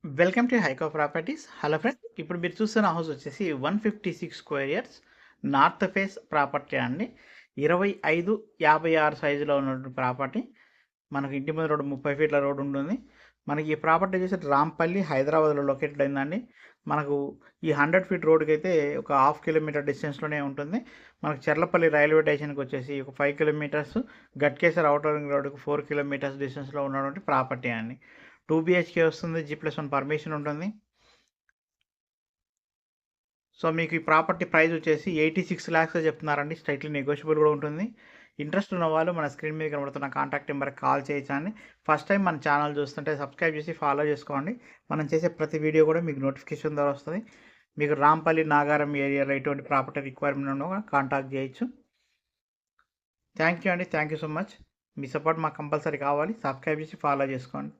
Welcome to Haiko properties. Hello friends, ఇప్పుడు మీరు చూస్తున్న హౌస్ వచ్చేసి 156 square yards north face property అండి. 25-56 సైజులో ఉన్నటువంటి ప్రాపర్టీ. మనకి ఇంటి ముందు రోడ్డు 30 ఫీట్ల రోడ్డు ఉంటుంది. మనకి ఈ ప్రాపర్టీ వచ్చేసి రాంపల్లి హైదరాబాద్లో లొకేటెడ్ అయిందండి. మనకు ఈ 100 ఫీట్ రోడ్డుకి అయితే ఒక హాఫ్ కిలోమీటర్ డిస్టెన్స్లోనే ఉంటుంది. మనకు చెర్లపల్లి రైల్వే స్టేషన్కి వచ్చేసి ఒక 5 కిలోమీటర్స్, గట్కేసర్ అవుటర్ రింగ్ రోడ్డుకు 4 కిలోమీటర్స్ డిస్టెన్స్లో ఉన్నటువంటి ప్రాపర్టీ అండి. 2 బిహెచ్కే వస్తుంది, G+1 పర్మిషన్ ఉంటుంది. సో మీకు ఈ ప్రాపర్టీ ప్రైస్ వచ్చేసి 86 lakhs చెప్తున్నారండి. స్ట్రైట్లీ నెగోషియబుల్ కూడా ఉంటుంది. ఇంట్రెస్ట్ ఉన్న వాళ్ళు మన స్క్రీన్ మీద కనబడుతున్న కాంటాక్ట్ నెంబర్కి కాల్ చేయొచ్చండి. ఫస్ట్ టైం మన ఛానల్ చూస్తుంటే సబ్స్క్రైబ్ చేసి ఫాలో చేసుకోండి. మనం చేసే ప్రతి వీడియో కూడా మీకు నోటిఫికేషన్ ద్వారా వస్తుంది. మీకు రాంపల్లి, నాగారం ఏరియాలో ఎటువంటి ప్రాపర్టీ రిక్వైర్మెంట్ ఉన్నా కూడా కాంటాక్ట్ చేయొచ్చు. థ్యాంక్ యూ అండి. Thank you so much. Me support మాకు కంపల్సరీ కావాలి. సబ్స్క్రైబ్ చేసి ఫాలో చేసుకోండి.